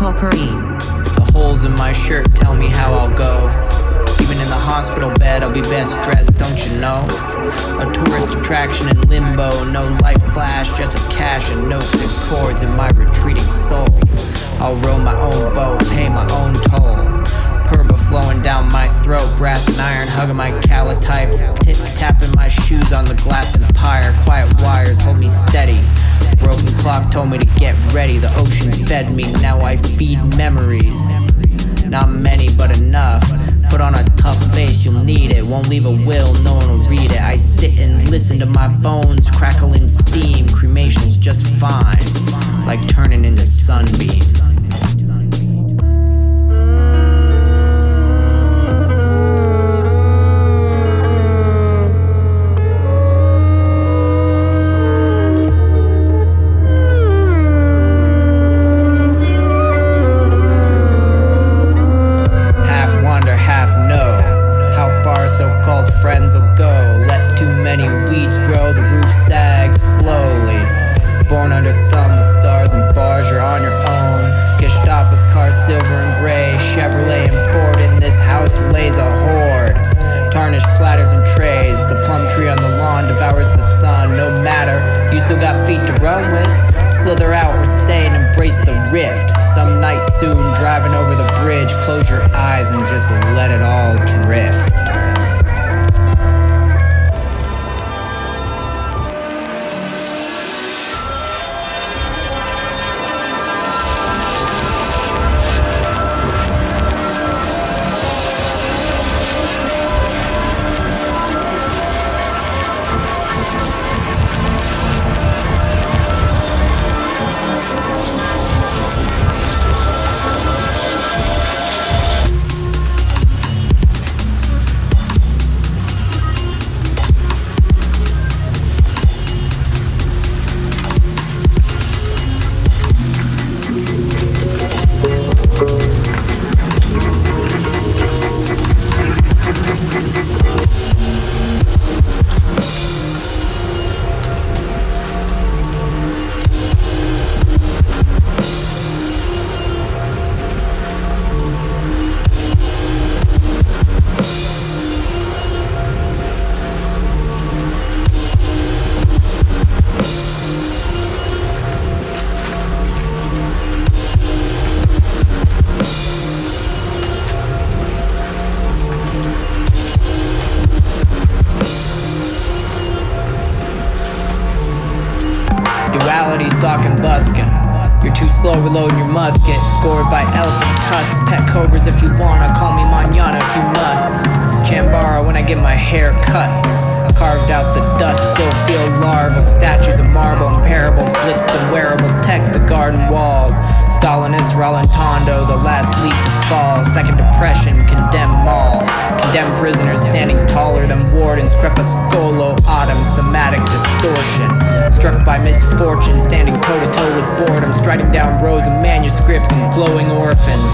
Potpourri. The holes in my shirt tell me how I'll go. Even in the hospital bed, I'll be best dressed, don't you know? A tourist attraction in limbo, no light flash, just a cache and no sick chords in my retreating soul. I'll row my own boat, pay my own toll. Purba flowing down my throat, brass and iron hugging my calotype, tapping my shoes on the glass and pyre. Quiet wires hold me steady. Broken clock told me to get ready. The ocean fed me, now I feed memories. Not many, but enough. Put on a tough face, you'll need it. Won't leave a will, no one will read it. I sit and listen to my bones crackle in steam. Cremation's just fine, like turning into sunbeams. Friends will go, let too many weeds grow, the roof sags slowly. Born under thumbs, stars and bars, you're on your own. Gestapo's cars silver and gray, Chevrolet and Ford, in this house lays a horde. Tarnished platters and trays, the plum tree on the lawn devours the sun. No matter, you still got feet to run with. Slither out or stay and embrace the rift. Some night soon, driving over the bridge, close your eyes and just let it all drift. Duality, sock and buskin'. You're too slow reloading your musket. Gored by elephant tusks. Pet cobras if you wanna. Call me manana if you must. Chambara when I get my hair cut. Carved out the dust, still feel larval. Statues of marble and parables. Blitzed and wearable tech, the garden walled. Stalinist Rallentando, the last leap to fall. Second depression, condemned mall. Condemned prisoners standing taller than wardens. Crepuscolo, autumn, somatic distortion. Struck by misfortune, standing toe-to-toe with boredom. Striding down rows of manuscripts and glowing orphans.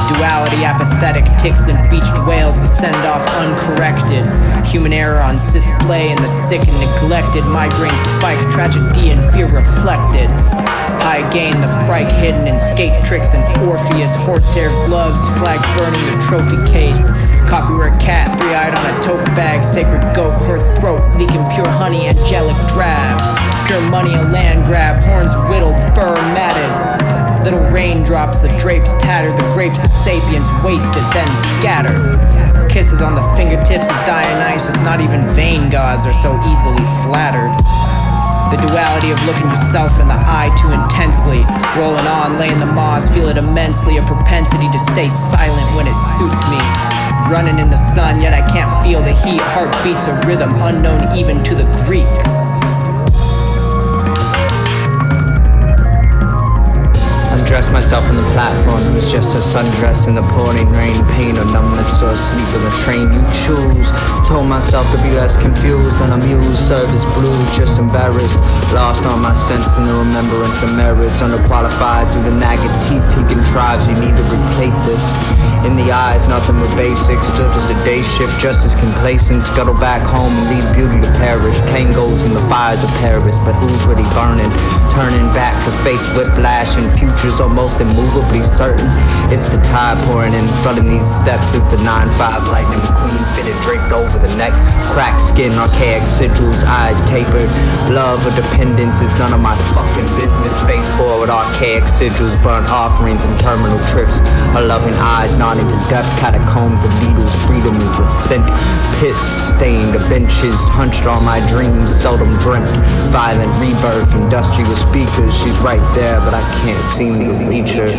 Duality, apathetic ticks and beached whales to send off uncorrected. Human error on display in the sick and neglected. Migraine spike, tragedy and fear reflected. High gain, the frike hidden in skate tricks and Orpheus. Horsehair gloves, flag burning the trophy case. Copyright cat, three-eyed on a tote bag. Sacred goat, her throat leaking pure honey, angelic drab. Pure money, a land grab. Horns whittled, fur matted. Little raindrops, the drapes tattered. The grapes of sapience wasted, then scattered. Kisses on the fingertips of Dionysus. Not even vain gods are so easily flattered. The duality of looking yourself in the eye too intensely. Rolling on, laying the moss, feel it immensely. A propensity to stay silent when it suits me. Running in the sun, yet I can't feel the heat. Heartbeats a rhythm unknown even to the Greeks. Undressed myself on the platform, it was just a sundress in the pouring rain. Pain or numbness or sleep on the train you choose. Told myself to be less confused and amused. Service blues, just embarrassed. Lost all my sense in the remembrance of merits. Underqualified through the nagging teeth he contrives. You need to replate this. In the eyes, nothing but basics. Still just a day shift, just as complacent. Scuttle back home and leave beauty to perish. Pain goes in the fires of Paris, but who's really burning? Turning back to face whiplash, and future's almost immovably certain. It's the tide pouring in front of these steps. It's the 9-5 lightning queen fitted, draped over the neck. Cracked skin, archaic sigils, eyes tapered. Love or dependence is none of my fucking business. Face forward, archaic sigils, burnt offerings and terminal trips. Her loving eyes nodding to death, catacombs of needles. Freedom is the scent, piss stained. The benches hunched on my dreams, seldom dreamt. Violent rebirth, industrial speakers. She's right there, but I can't seem to reach her.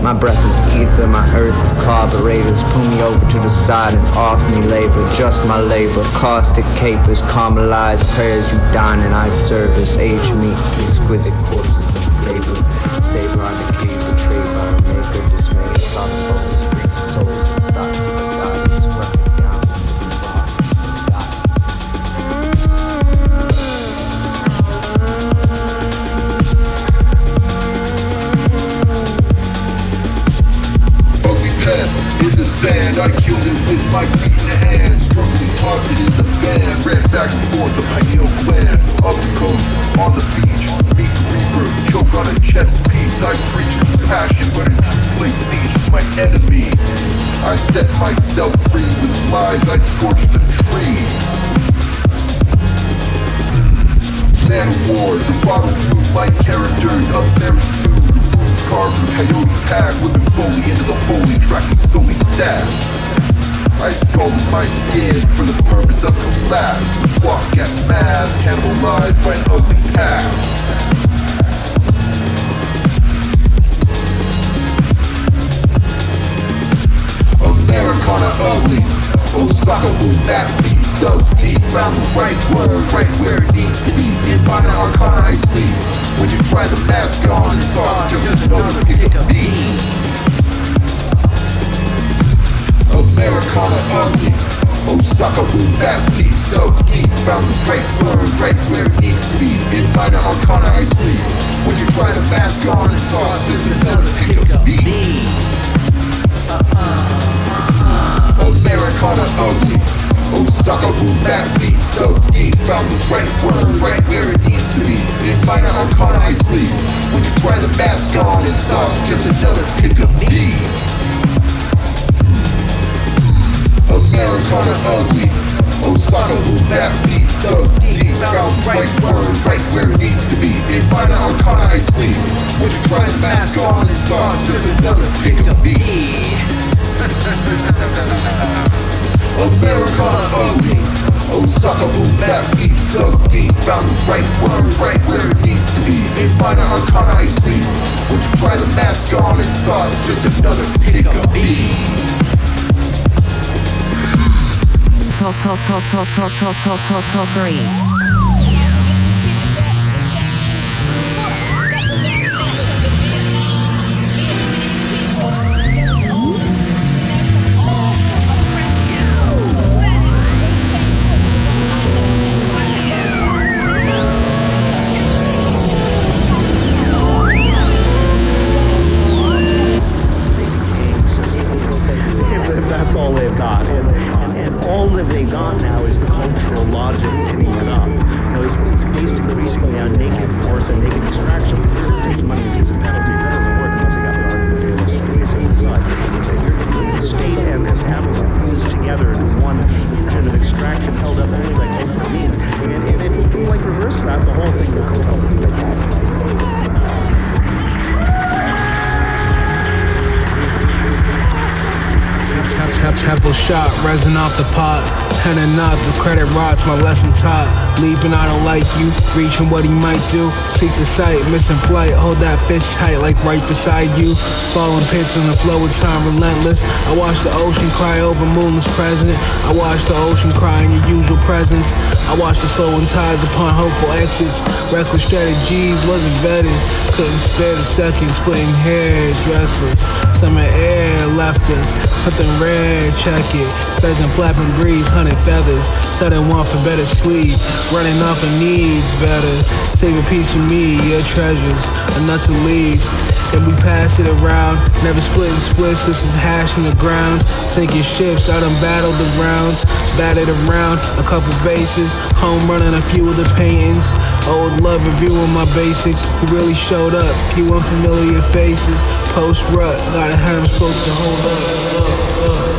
My breath is ether, my earth is carburetors. Pull me over to the side and off me labor. Just my labor, caustic capers, caramelized prayers. You dine in eye service, aged meat, exquisite corpses of flavor. Savor on the cave, betrayed by a maker. Dismayed, soft focus, free souls and stocks of the goddess. Running down with the boss. In the sand, I killed it with my feet in the hand. Struggling, tossed it in the fan. Ran back and forth the Pioneer clan. Up the coast, on the beach. Meet the reaper, choke on a chest piece. I preach compassion, but in true place siege to my enemy. I set myself free with lies. I scorched the tree. Man of war, the bottle flew. My characters up very soon. Carved with coyote tag, whipping fully into the holy, tracking solely staff. I scalded my skin for the purpose of collapse. Walk at mass, cannibalized by an ugly past. Americana ugly, Osaka boom, that beat stuck deep. Found the right word, right where it needs to be. In minor arcana I sleep. When you try the mask on and saw just another pick of me. Americana ugly, Osaka boom, that beat stuck deep. Found the right word, right where it needs to be. In minor arcana I sleep. When you try the mask on and saw just another pick of me. Americana ugly, Osaka boom, that beat stuck deep. Found the right word, right where it needs to be. In minor arcana I sleep. When you try the mask on, it's just another pick of me. Americana ugly, Osaka boom, that beat stuck deep. Found the right word, right where it needs to be. In minor arcana I sleep. When you try the mask on, it's just another pick of me. Americana ugly, Osaka boom, that beat stuck deep. Found the right word, right where it needs to be. In minor arcana I sleep. When you try the mask on, it's just another pick of me. Potpourri. That's all they've got, and all that they've got now is the cultural logic pinning it up. It's based increasingly on naked force and naked extraction. It takes money and fees and penalties. That doesn't work unless you got the argument of space inside. The state and capital fused together into one engine of extraction held up only by cultural means. And if you can reverse that, the whole thing will go completely back. Temple shot, resin off the pot. Pen and not the credit rots, my lesson taught. Leaping, I don't like you. Reaching what he might do. Seek the sight, missing flight. Hold that bitch tight, like right beside you. Falling pits in the flow of time, relentless. I watch the ocean cry over moonless present. I watch the ocean cry in your usual presence. I watch the slowing tides upon hopeful exits. Reckless strategies wasn't vetted. Couldn't spare the second, splitting hairs, restless. Summer air left us, something rare, check it. Pheasant flapping breeze, 100 feathers. Sudden want for better sleep, running off of needs better. Save a piece of me, your treasures, enough to leave. then we pass it around. Never splitting splits, this is hashing the grounds. Sinking ships, I done battled the rounds. Batted around a couple bases, home running a few of the paintings. Old love reviewing my basics, who really showed up, few unfamiliar faces. Post-rut, gotta have them supposed to hold up.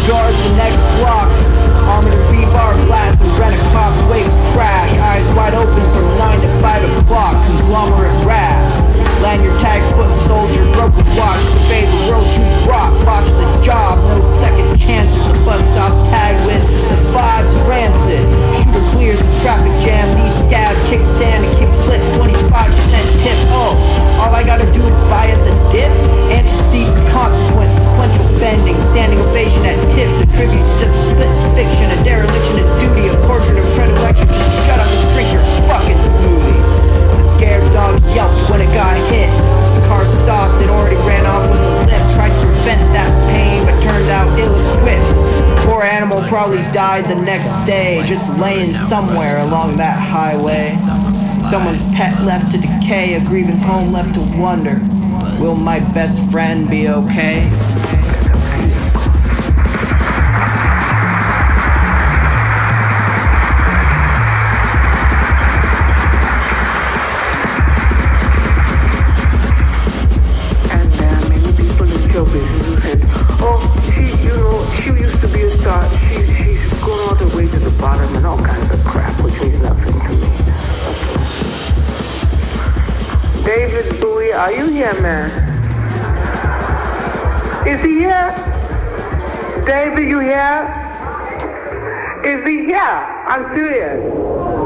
Guards the next block, armored in rebar glass and rent-a-cop's waves crash. Eyes wide open from 9 to 5 o'clock, conglomerate rap. Lanyard tag foot soldier, broken watch, survey the world you brought. Watch the job, no second chances. The bus stop tagged with the vibes rancid. Shooter clears the traffic jam, knee scab, kickstand and kick flip, 25% tip. Oh, all I gotta do is buy at the dip. Antecedent consequence, sequential bending, standing ovation at TIFF. The tribute's just split fiction, a dereliction of duty, a portrait of predilection. Just shut up and drink your fucking smoothie. The scared dog yelped when it got hit. The car stopped and already ran off with a limp. Tried to prevent that pain, but turned out ill-equipped. Poor animal probably died the next day, just laying somewhere along that highway. Someone's pet left to decay, a grieving home left to wonder, will my best friend be okay? Are you here, man? Is he here? David, you here? Is he here? I'm serious.